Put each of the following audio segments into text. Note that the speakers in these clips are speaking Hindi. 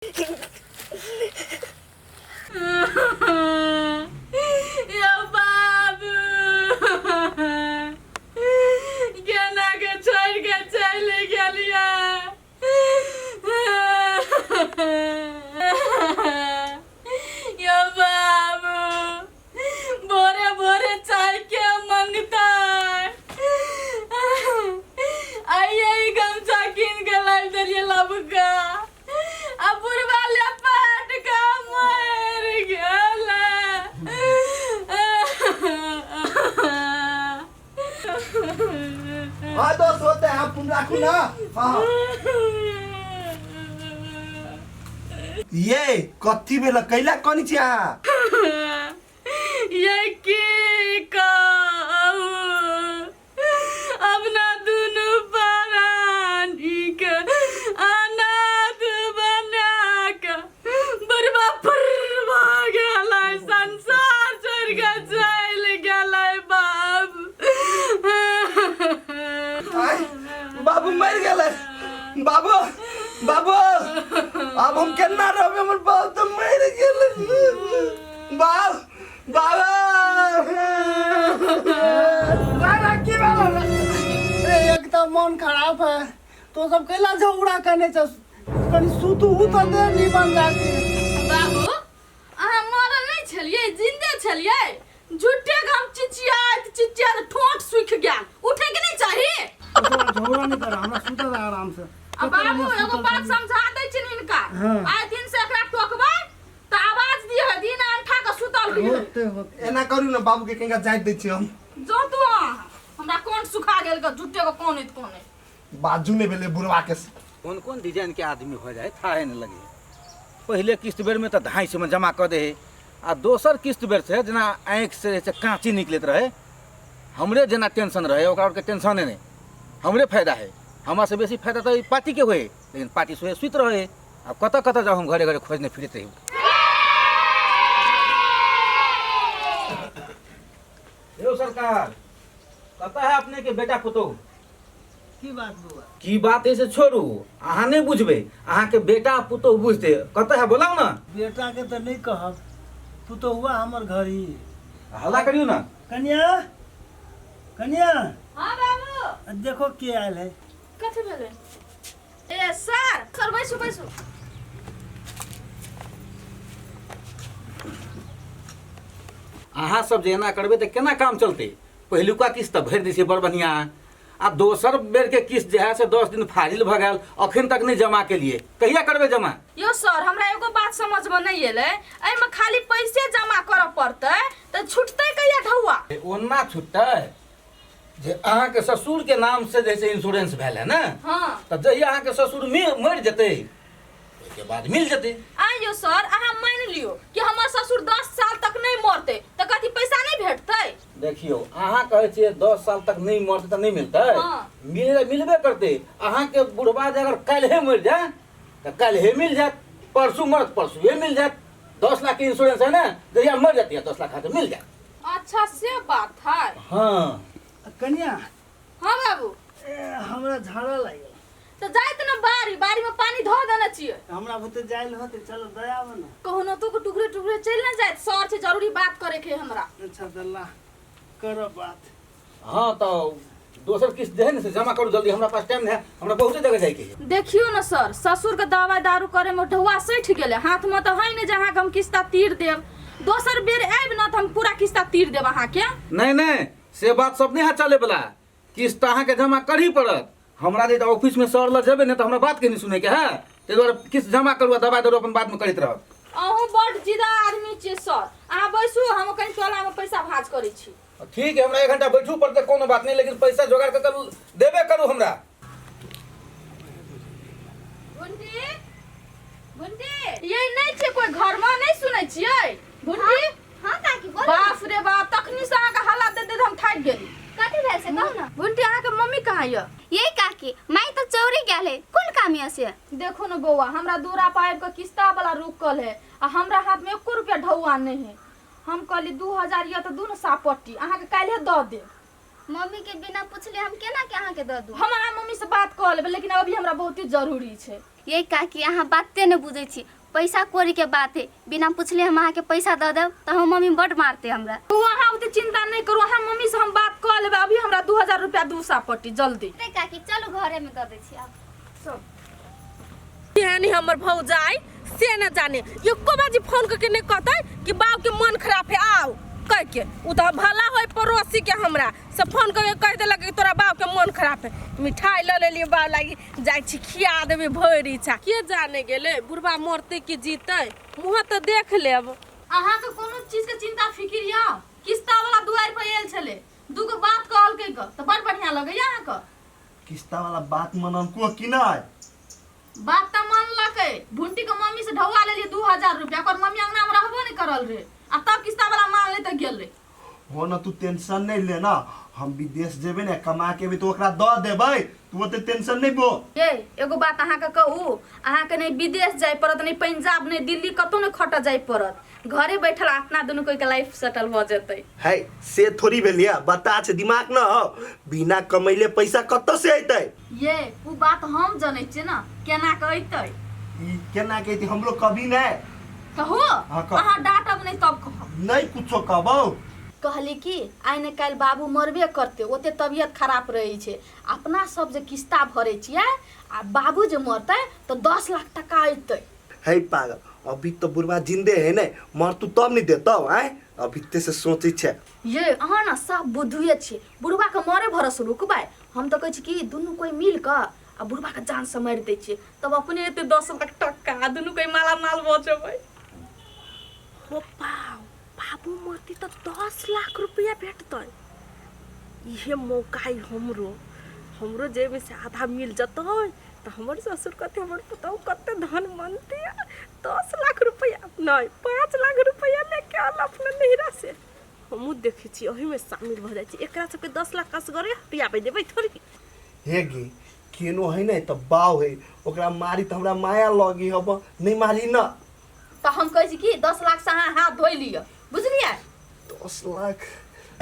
यो बाबू केना के छोड़ के चले गेलिया। यो बाबू भोरे भोरे चाय के मांगता आइए गमछा किन के लाई दरिया लबका अब बुढ़वा लेपाट का मर गेला। हाँ दोस्त होते हैं आप राखू ना। हाँ ये कथी बेला कैला कनी छिया ये की कहू अपना दुनु प्राणी के अनाथ बना के बर्बा फरवा गेलै संसार छोड़ के चल गेलै बाबू। बाबू मर गेले। बाबू बाबू अब हम केना रहबे हमर बाबू तो मर गेले। बाबू बाबा राजा की बाबा एकदम मन खराब है तो सब कैला झगड़ा करने छ कनी सुतू तो दे नहीं बन जाती। बाबू अहाँ मरल नहीं छलिए जिंदे छलिए झूठे हम चिचिया ठोट सूख गया उठे के नहीं चाहिए। झगड़ा नहीं कर हमरा सुते आराम से। अब बाबू एगो बात समझा दै छी इनका आइ दिन से एकरा टोकबै त आवाज दिए दिन अंठा के सुतल रही होते होते एना करू ना बाबू के केंगा जाय दै छी हम। जो तू हमरा कोन सुखा गेल के झूठे को कोन बाजू में भेले बुढ़वा के कौन कौन डिजाइन के आदमी हो जाए था नहीं लगे। पहले किस्त बेर में तो 250 में जमा कर दे आ दोसर किस्त बेर से जना आँख से काँची निकलत रहे हमरे जना टेंशन रहे ओकरा के टेंशने नहीं हमरे फायदा है। हमारा से बेसी फायदा तो पार्टी के हुए लेकिन पार्टी से सुत रहे अब कत कत जाओ हम घरे घरे खोजने फिरते रही। सरकार कता है अपने के बेटा पुतो की बात बुआ की बात ऐसे छोड़ू अहाँ नहीं बुझबे अहाँ के बेटा पुतो बुझते कत है बोलाओ ना। बेटा के तो नहीं कहब तू तो हुआ हमर घर ही हल्ला करियो ना। कन्या कन्या हां बाबू देखो के आयल है। कथि भेले ए सर बैसु बैसु। अहाँ सब जे एना करबे तो केना काम चलते। पहिलुका किस्त भर दी छै बड़ बढ़िया आ दोसर बेर के किस्त जे है से 10 दिन फाजिल भ गेल अखन तक नहीं जमा के लिए कहिया करबे जमा। यो सर हमरा एगो बात समझ में नहीं एले एहि में खाली पैसे जमा कर पड़ते त छूटते कहिया ढौआ ओना छुटते जे अहाँ के ससुर के नाम से जैसे इंश्योरेंस भेल है ना हां त जहिया अहाँ के ससुर मर जते के बाद मिल जते। आइयो सर अहाँ मान लियो कि हमर ससुर 10 साल तक नहीं मरते त कथि पैसा नहीं भेटते। देखियो अहाँ कहे छिए 10 साल तक नहीं मरते तो नहीं मिलते मिलबे करते। अहाँ के बुढ़वा जे अगर कल मर जाए तो कल मिल जात परसों मरत परसों मिल जात 10 लाख के इंश्योरेंस है ना जहिया मर जाती है 10 लाख तो मिल जाए। अच्छा से बात है। हाँ कन्या हां बाबू हमरा झाड़ा लागल तो जाइत न बारी में पानी धो देना चाहिए। हमरा भते जाइल होते चलो दया बना कहनो तो टुकड़े टुकड़े चल न जाए सर से जरूरी बात करे के हमरा। अच्छा दल्ला करो बात। हाँ तो दोसर किस्त जे है ना से जमा करू जल्दी हमरा पास टाइम है हमरा बहुत जगह जाए के है। देखियो न सर ससुर के दवाई दारू करे में ढौआ सैठ गेले हाथ में तो है न जहां हम किस्ता तीर देब दोसर बेर आइब न त हम पूरा किस्ता तीर देब अहाँ के। नहीं से बात सब नहीं चले वाला किस्त अहाँ के जमा करही पड़त। हमरा जे ऑफिस में सर लग जेबे न त हमरा बात के नहीं सुने के है ते द्वारा किस्त जमा करू दवाई दारू अपन बाद में करत रहब। अहू बड़ जिदा आदमी छे सर अहाँ बैसू हम कहीं टोला में पैसा भाज करे छी। ठीक है हमरा 1 घंटा बैठू पड़ते कोनो बात नहीं लेकिन पैसा जोगाड़ के करू देबे करू हमरा। भुंडी भुंडी ये नहीं छे कोई घर में नहीं सुनै छियै भुंडी। हां काकी बोल बाप रे बाप तखनी से अहाँ के हल्ला दे हम थाक गेली। कथि भेल से कहू ना भुंडी अहाँ के मम्मी कहाँ ये ये काकी मैं तो चोरी गेल है कोन काम है से। देखो न बौआ हमरा दूरा पाइब के किस्ता वाला रुकल है आ हमरा हाथ में 1 रुपया ढौआ नहीं है। हम कहली 2000 या तो दू न सापट्टी अहाँ के काल्हे द दे। मम्मी के बिना पूछले हम केना के अहाँ के द दू। हम अहाँ मम्मी से बात कर लेबै लेकिन अभी हमरा बहुत ही जरूरी छै। ये काकी अहाँ बाते नहीं बुझे छी। पैसा कोरी के बात है, बिना पूछले हम अहाँ के पैसा दे देब तो हम मम्मी बड़ मारते हमरा। तू अहाँ ओते चिंता नहीं करू, अहाँ मम्मी से हम बात कर लेबै। अभी हमरा 2000 रुपया दू सापट्टी जल्दी। अरे काकी चलो घरे में दे दै छी आप। यानी हमर भौजाई से न जाने एको बाजी फोन करके नहीं कहते कि बाव के मन खराब है आओ कह के। उ तो भला होय पड़ोसी के हमरा से फोन करके कह देलक कि तोरा बाव के मन खराब है, मिठाई ले लेलिए बाव लागी जाय छी खिया देबे भोरी इच्छा। के जाने गेले बुढ़वा मरते कि जीते मुंह तो देख लेब। अहाँ के कोनो चीज के चिंता फिकिर या किस्ता वाला दुआर पर आयल छले, दूगो बात कहल के त बड़ बढ़िया लगे अहाँ के। किस्ता वाला बात मनन को कि नहीं? बात त मानलकै। भुंटी के मम्मी से ढौआ लेलिए 2000 रुपया, ओकर मम्मी अंगना में रहबो नहीं करल रे। आ तब किस्ता वाला मान ले त गेल रे। हो ना, तू टेंशन नहीं ले ना, हम विदेश जेबे ना कमा के भी तो ओकरा द देबै, तू ओते टेंशन नहीं बो। ये एगो बात अहाँ के कहू, अहाँ के नहीं विदेश जाय पड़त, नहीं पंजाब नहीं दिल्ली कतौ नहीं खट जाय पड़त। घरे बैठल अपना दोनों कोई के लाइफ सेटल भ जेतै। है से थोड़ी भेलिया, बता छे दिमाग ना हो, बिना कमैले पैसा कत्तो से अइतै? ये उ बात हम जानै छियै ना केना के अइतै। ई केना कहती हम लोग कभी नहीं कहू हाँ, कह। अहाँ डांटब नहीं तब कहब। नहीं कुछो कहबो। कहली कि आइ ने काल्हि बाबू मरबे करते, ओते तबियत खराब रही छै। अपना सब जे किस्ता भरे छियै आ बाबू जे मरतै तो 10 लाख टका अइतै। है पागल, अभी तो बुढ़वा जिंदे है नहीं, मर तू तब नहीं देता है। अभी ते से सोचे छे ये अहाँ ना सब बुद्धुए छियै। बुढ़वा के मरे भरोसे रुकबै, हम तो कहै छी कि दुनू कोई मिल क आ बुढ़वा के जान से मारि दै छियै, तब अपने एते 10 लाख टका दुनू कोई माला माल बचबै। हो पाओ बाबू मरती तो 10 लाख रुपया भेटतै। इहे मौका है हमरो हमरो जेब में से आधा मिल जतै तो हमर ससुर कते हमर पुतौ कते धन मनते। 10 लाख रुपया नहीं 5 लाख रुपया लेके आल अपने नहिरा से। हमू देखे छी ओही में शामिल भ जाय छी। एकरा सबके 10 लाख असगरे हटियाबे देबै थोड़ी। हे गे केनो है नहीं तो बाव है, ओकरा मारी तो हमरा माया लगी हब, नहीं मारी ना तो हम कहै छी कि 10 लाख से अहाँ हाथ धोइ लिअ, बुझलियै? 10 लाख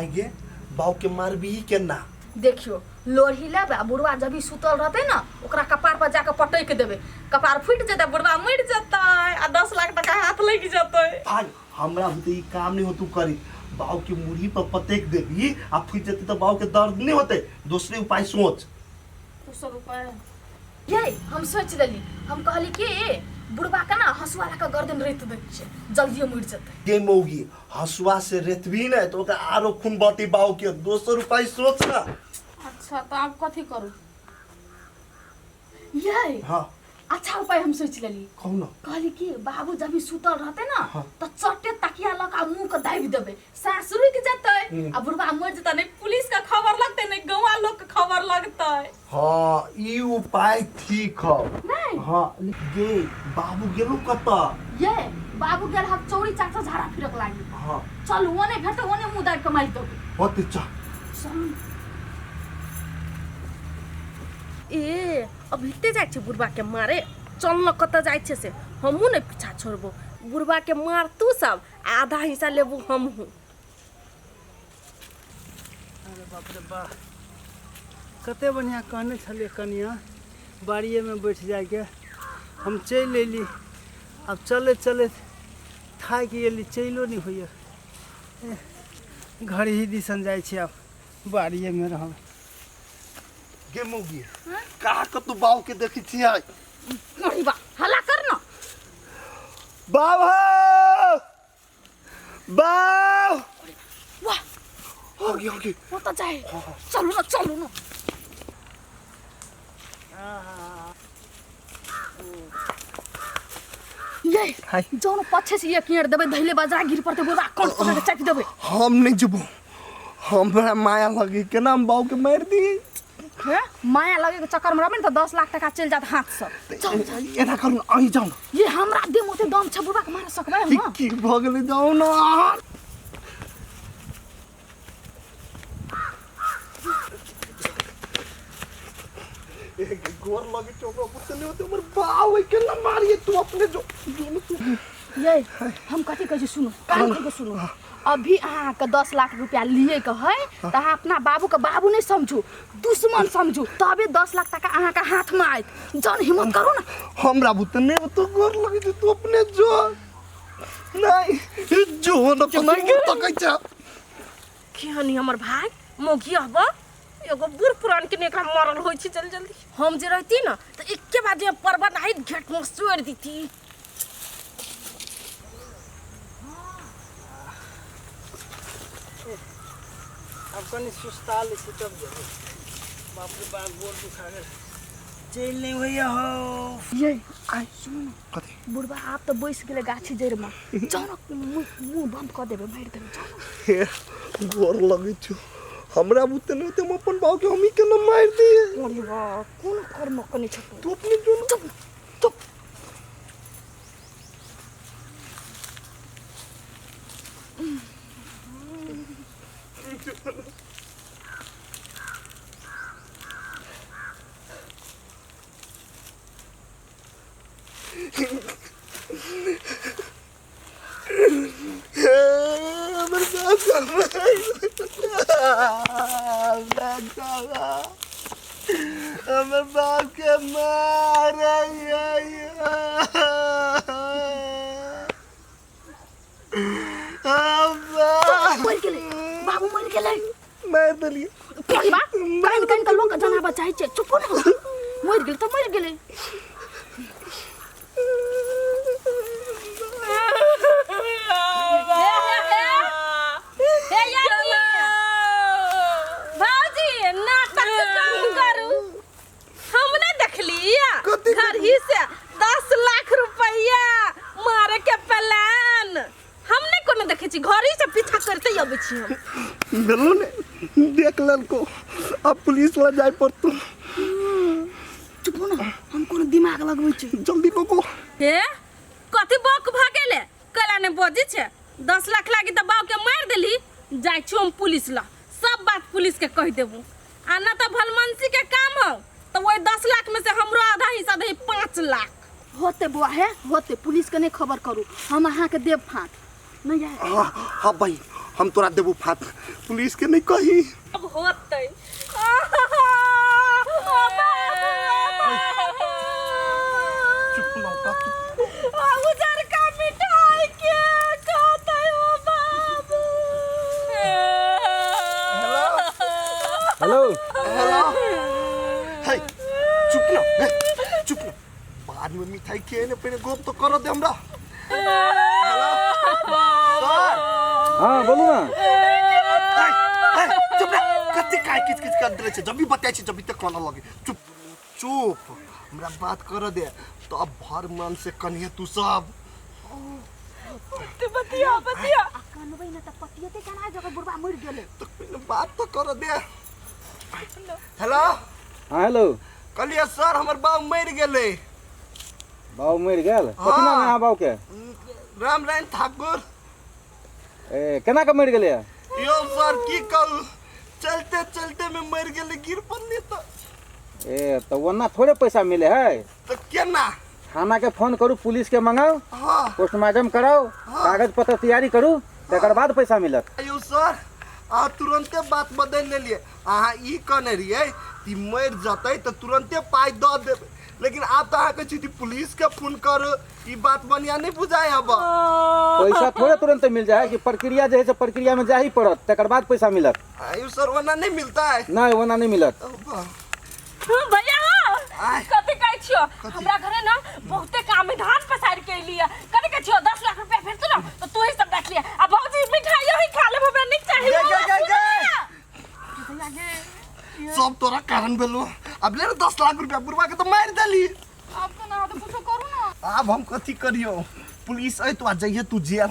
आगे बाव के मारबी केना? देखियो लोढ़ी लेबै आ बुढ़वा जब भी सुतल रहतै ना ओकरा कपार पर जाके पटक देबै, कपार फुटि जेतै, बुढ़वा मरि जेतै आ 10 लाख टका हाथ लग जेतै। भाई हमरा बुते ई काम नहीं हो तू करी, बाव के मुड़ी पर पटेक देबी आ फुट जेते तो बाव के दर्द नहीं होते। दूसरे उपाय सोच। 200 रुपया ये हम सोच लेली। हम कहली कि बुढ़वा के ना हंसुआ का गर्दन रेत दै छै, जल्दी मरि जेतै। के मौगी हसुआ से रेतबी नहीं तो ओकरा आरो खून बती बाव के। 200 रुपया सोच ना। अच्छा तो आप कथी करू? ये हाँ अच्छा उपाय हम सोच लेली। कहू ना। कहली कि बाबू जब भी सुतल रहते ना हाँ। तो चट्टे तकिया लगा मुंह के दाबि देबै, सांस रुक जेतै आ बुढ़वा मरि जेतै। नहीं पुलिस का खबर लगतै, नहीं गांव लोग के खबर लगतै। हाँ ई उपाय ठीक हो। नहीं हाँ गे बाबू गेलु कता? ये बाबू गेल हक चौरी चाचा झाड़ा फिरक लागी। हाँ चल ओने भेटै, ओने मुंह दाबि के मारि देबै। होते चा। चल ए अब हिते जाय छै बुढ़वा के मारे। चल न कत जाय छै से हमहू नहीं पीछा छोड़बो। बुढ़वा के मार तू सब आधा हिस्सा लेबू हमहू। अरे बाप रे बा, कते बढ़िया कहने छलिए कनिया बाड़िए में बैठ जाके। हम चल अयली, अब चले चले थाकि गेली, चलो नहीं होइए। घर ही दिसन जाइ छी, अब बाड़िए में रहब। गे मौगी कहा क तू बाव के देखी छियै? अरे बा हल्ला कर ना। बाव बाव वाह हो गया वो तो जाए। चलो ना चलो ना। ये हाय। जौन पछे से एक ईंट देबै धैले बाजा गिर पड़ते बुढ़वा कल पकड़ के चापी देबै। हम नहीं जबो, हम बड़ा माया लगी के नाम बाव के मार दी। हैं माया लगे के चक्कर में रहबै न तो 10 लाख टका चल जात हाथ से। चल चल एना करू न अही जाऊ न। ये हमरा दे मोते दम छ बुढ़वा के मार सकबै हम। की भगले जाऊ न। एक गोर लगे चोको पुतले होते हमर बाव के न मारिए तू अपने जो न तू। ये हम कथी कहै छी सुनु कान के सुनु अभी अहाँ के 10 लाख रुपया लिए के है त अहाँ अपना बाबू के बाबू नहीं समझू दुश्मन समझू तबे 10 लाख टका अहाँ के हाथ में आयत जन हिम्मत करू ना हमरा बुतने तो गोर लगे छै तू अपने जो नहीं जो न पता कहै छ केहनी हमर भाई मोगी हबा एगो बूढ़ पुरान के नेका मरल होई छी जल्दी जल्दी हम जे रहती ना तो एके बाद में परबा नहीं घेट में सोर दीती अब कनी सुस्ता ले छी तब जेबै बाप रे बाप गोर दुखा गेल चल नहीं भैया हो ये आई सुन कथी बुढ़बा आप तो बैस गेले गाछी जड़ में जानो मुंह बंद कर देबे मार देबे जानो गोर लगे छ हमरा बुतने ते हम अपन बाबू के हमी के न मार दिए बुढ़बा कोन कर्म कने छ तू अपने जो चुप चुप हमर बाप के मारे मर गेले बाबू मर गेले मार देलिए बुढ़बा कान कान के लोग जना बचाई छे चुप ना मर गेले तो मर गेले घर ही से 10 लाख रुपया मारे के प्लान हमने कोनो देखे छी घर ही से पीछा करते आबै छी हम बेलो ने देख लेल को अब पुलिस ला जाय पड़तो चुप ना हम कोनो दिमाग लगबै छी जल्दी बको हे कथि बक भ गेले कला ने बजे छे 10 लाख लागी त बाऊ के मार देली जाय छी हम पुलिस ला सब बात पुलिस के कह देबू आ ना त भलमनसी के काम हो तो वही 10 लाख में से हमरो आधा हिस्सा दे 5 लाख होते बुआ है होते पुलिस के नहीं खबर करू हम अहाँ के देव फाट नहीं है हां भाई हम तोरा देबू फाट पुलिस के नहीं कही अब होते चुप ना का उजर का मिठाई के खाते हो बाबू हेलो हेलो हे चुप ना चुप ना बाद में मिठाई के ने पहले गोप तो कर दे हमरा हेलो सर हाँ बोलू ना चुप ना कति काय किच किच कर दे जब भी बताई छी जब भी तक खाना लगे चुप चुप हमरा बात कर दे तो अब भर मन से कन्या तू सब तू बतिया कानबै न त पतियते कना जगह बुढ़बा मर गेले तो पहले बात तो कर दे हेलो हाँ हेलो कहलिए सर हमर बाप मर गेले बाबू मर गेल कथी नाम है अहाँ बाबू के राम रायन ठाकुर ए केना के मर गेलै यो सर की कहू चलते चलते में मर गेले गिर पड़ने तो ए तो वरना थोड़े पैसा मिले है तो केना थाना के फोन करू पुलिस के मंगाओ हाँ पोस्टमार्टम कराओ कागज पत्र तैयारी करू तकर बाद पैसा मिलत अयो सर आ तुरंते बात बदल ले लिए अहाँ ई कहने रहिए कि मर जतै तो तुरंते पाई द देबे लेकिन आप तो अहाँ कहै छी पुलिस के फोन कर ई बात बढ़िया नहीं बुझाए अब पैसा थोड़े तुरंत मिल जाए कि प्रक्रिया जो है से प्रक्रिया में जा ही पड़त तकर बाद पैसा मिलत आयु सर वरना नहीं मिलता है नहीं वरना नहीं मिलत भैया आय। कथि कहै छियो हमरा घरे ना बहुते काम में धान पसार के लिए कथि कहै छियो 10 लाख रुपया फेर ना तो तू ही सब देख लिया अब भौजी मिठाई ही खा ले हमरा नहीं चाहिए सब तोरा कारण भेलो अब ले 10 लाख रुपया बुरवा के तो मार देली आपको ना तो कुछ करू ना अब हम कथी करियो पुलिस आई तो आ जाइए तू जेल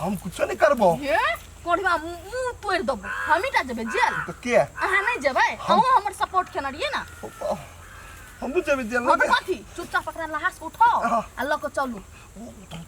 हम कुछ नहीं करबो ये कोढ़वा मुंह तोड़ दबो हमी ता जबे जेल तो के अहाँ नहीं जबे हम हमर सपोर्ट केना रहिए ना हम जेबे जेल हम लगे कथी चुपचाप पकड़ा लाश उठाओ हाँ। अल्लाह को चलू उठाओ